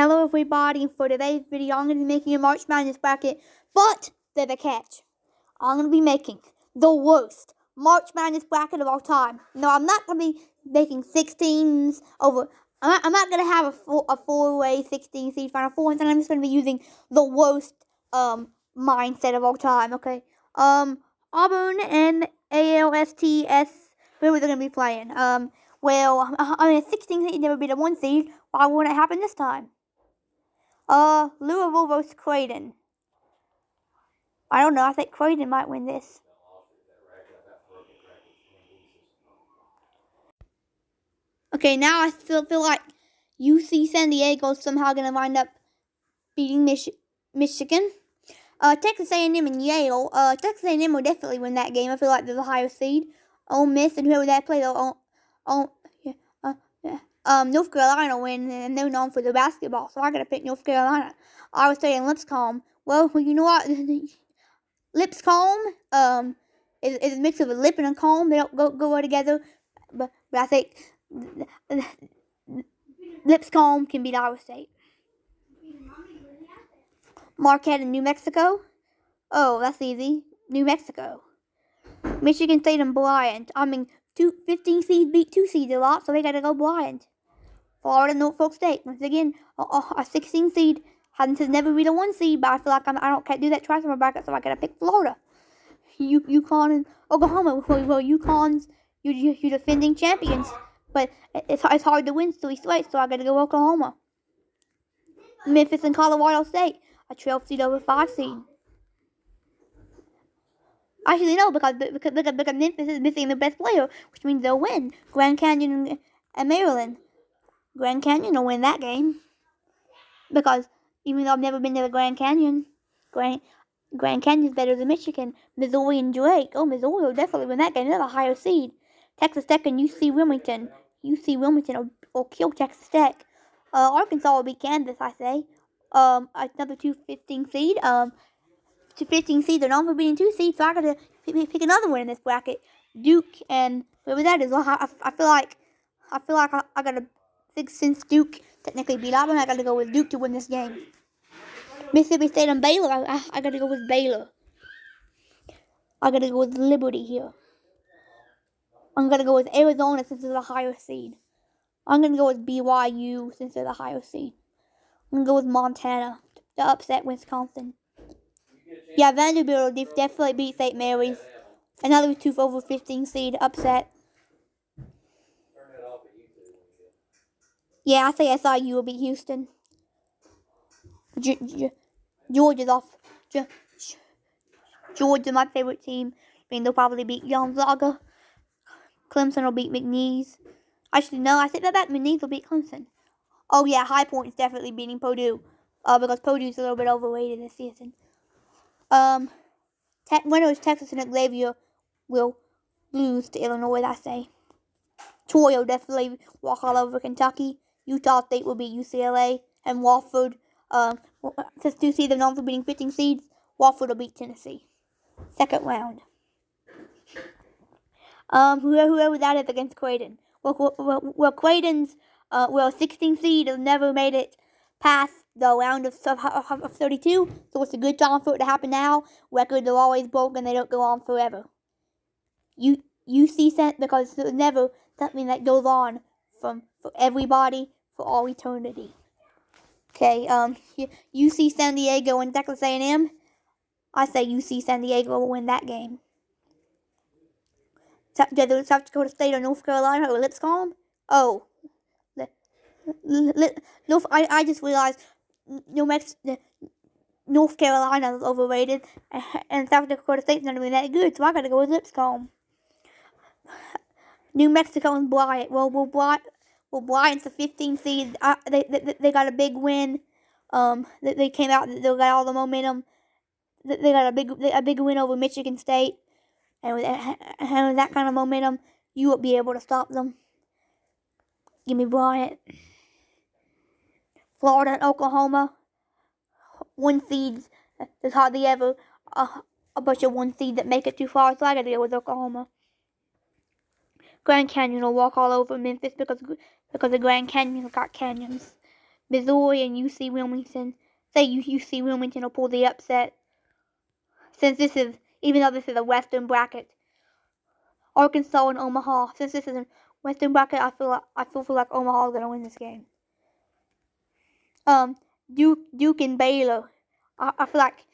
Hello everybody, and for today's video I'm going to be making a March Madness bracket, but there's a catch. I'm going to be making the worst March Madness bracket of all time. No, I'm not going to be making 16s over, I'm not going to have a four-way 16 seed Final Four, and I'm just going to be using the worst mindset of all time, okay? Auburn and ALSTS, where are they going to be playing? Well, I mean, a 16 seed never beat a 1 seed. Why wouldn't it happen this time? Louisville versus Creighton. I don't know. I think Creighton might win this. Okay, now I still feel like UC San Diego is somehow going to wind up beating Michigan. Texas A&M and Yale. Texas A&M will definitely win that game. I feel like they're the higher seed. Ole Miss and whoever that plays. North Carolina win, and they're known for their basketball, so I gotta pick North Carolina. I was saying Lipscomb. Well, you know what? Lipscomb is a mix of a lip and a comb. They don't go well together, but I think Lipscomb can beat Iowa State. Marquette and New Mexico. Oh, that's easy. New Mexico. Michigan State and Bryant. I mean, 15 seeds beat 2 seeds a lot, so they gotta go Bryant. Florida, Norfolk State. Once again, a 16 seed has never beat a 1 seed, but I feel like can't do that twice in my bracket, so I gotta pick Florida. UConn and Oklahoma. Well, UConn's you defending champions, but it's hard to win 3 straight, so I gotta go Oklahoma. Memphis and Colorado State, a 12 seed over 5 seed. Actually, no, because Memphis is missing the best player, which means they'll win. Grand Canyon and Maryland. Grand Canyon will win that game. Because even though I've never been to the Grand Canyon, Grand Canyon's better than Michigan. Missouri and Drake. Oh, Missouri will definitely win that game. They're a higher seed. Texas Tech and UC Wilmington. UC Wilmington will kill Texas Tech. Arkansas will beat Kansas, I say. Another 15 seed. 15 seeds are known for beating 2 seeds, so I gotta pick another one in this bracket. Duke and whoever that is. Well, I feel like I gotta think since Duke technically beat Auburn, I gotta go with Duke to win this game. Mississippi State and Baylor. I gotta go with Baylor. I gotta go with Liberty here. I'm gonna go with Arizona since they're the higher seed. I'm gonna go with BYU since they're the higher seed. I'm gonna go with Montana to upset Wisconsin. Yeah, Vanderbilt will definitely beat St. Mary's. Another 2 over 15 seed upset. Yeah, I say SIU will beat Houston. Georgia's off. Georgia, my favorite team. I mean, they'll probably beat Gonzaga. Clemson will beat McNeese. Actually, no, I think that McNeese will beat Clemson. Oh, yeah, High Point's definitely beating Purdue. Because Purdue's a little bit overrated this season. Winners Texas and Xavier will lose to Illinois, I say. Troy will definitely walk all over Kentucky. Utah State will beat UCLA. And Wofford, since 2 seeds are known for beating 15 seeds, Wofford will beat Tennessee. Second round. Whoever that is against Creighton. Well, Creighton's 16 seed has never made it past the round of 32, so it's a good time for it to happen now. Records are always broken; they don't go on forever. UC sent because there's never something that goes on for everybody for all eternity. Okay, UC San Diego and Texas A&M. I say UC San Diego will win that game. Whether South Dakota State or North Carolina or Lipscomb. Oh, I just realized North Carolina is overrated, and South Dakota State's not even that good, so I gotta go with Lipscomb. New Mexico and Bryant. Well, Bryant's a 15 seed. They got a big win. They came out. They got all the momentum. They got a big win over Michigan State, and with that kind of momentum, you won't be able to stop them. Give me Bryant. Florida and Oklahoma. 1 seeds. There's hardly ever a bunch of 1 seeds that make it too far, so I gotta go with Oklahoma. Grand Canyon will walk all over Memphis because the Grand Canyon's got canyons. Missouri and UC Wilmington. Say UC Wilmington will pull the upset. Since this is, even though this is a Western bracket. Arkansas and Omaha. Since this is a Western bracket, I feel like Omaha is gonna win this game. Duke and Baylor. I feel like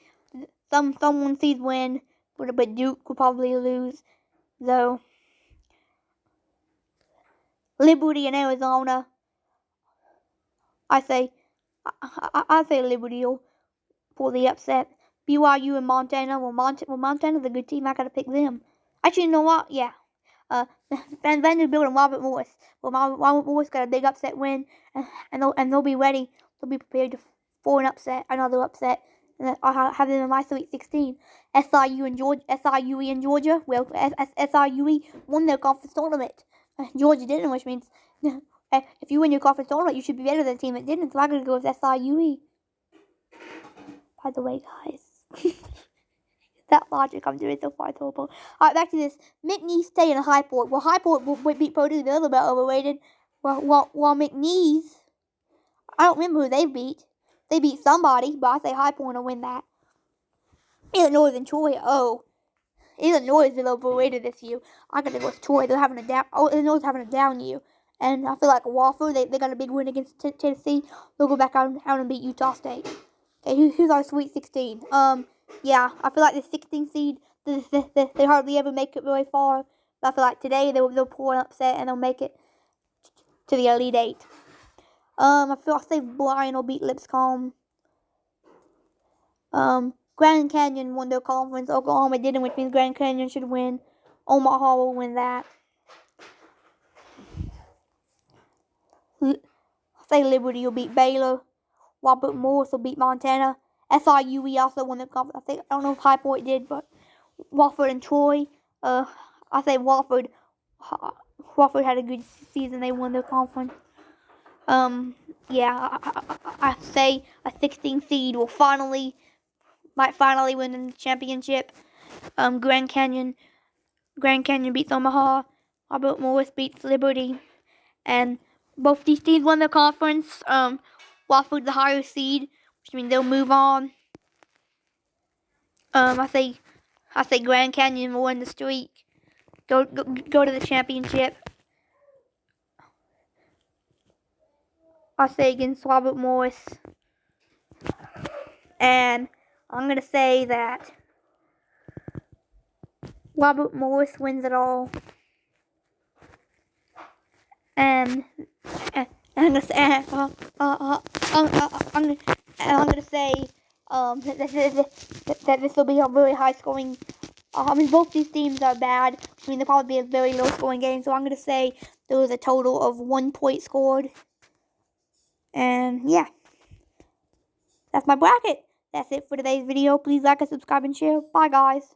someone sees win, but Duke will probably lose. Though Liberty and Arizona. I say Liberty will pull the upset. BYU and Montana. Well, Montana's a good team. I gotta pick them. Actually, you know what? Yeah. Vanderbilt and Robert Morris. Well, Robert Morris got a big upset win, and they'll be ready. They'll be prepared for an upset, another upset. And I'll have them in my Sweet 16. SIUE and Georgia. Well, SIUE won their conference tournament. Georgia didn't, which means if you win your conference tournament, you should be better than the team that didn't. So I'm gonna go with SIUE. By the way, guys. That logic I'm doing so far is horrible. Alright, back to this. McNeese State and High Point. Well, High Point would beat Purdue. They're a little bit overrated. While McNeese, I don't remember who they beat. They beat somebody, but I say High Point will win that. Illinois and Troy. Oh, Illinois is overrated this year. I'm gonna go with Troy. They're having a down. Oh, Illinois is having a down year, and I feel like Wofford. They got a big win against Tennessee. They'll go back out and beat Utah State. Okay, who's our Sweet 16? Yeah, I feel like the 16 seed, they hardly ever make it very far. But I feel like today they'll pull an upset and they'll make it to the Elite Eight. I feel like Bryan will beat Lipscomb. Grand Canyon won their conference. Oklahoma didn't, which means Grand Canyon should win. Omaha will win that. I say Liberty will beat Baylor. Robert Morris will beat Montana. SIUE also won the conference. I don't know if High Point did, but Wofford and Troy. I say Wofford. Wofford had a good season. They won their conference. Yeah, I say a 16 seed might finally win the championship. Grand Canyon beats Omaha. Robert Morris beats Liberty, and both these teams won their conference. Wofford's the higher seed, which means they'll move on. I say Grand Canyon will win the streak. Go to the championship. I say against Robert Morris. And I'm going to say that Robert Morris wins it all. And I'm going to say that this will be a very high scoring. Both these teams are bad. They'll probably be a very low scoring game. So I'm going to say there was a total of 1 point scored. And yeah, that's my bracket. That's it for today's video. Please like and subscribe and share. Bye, guys.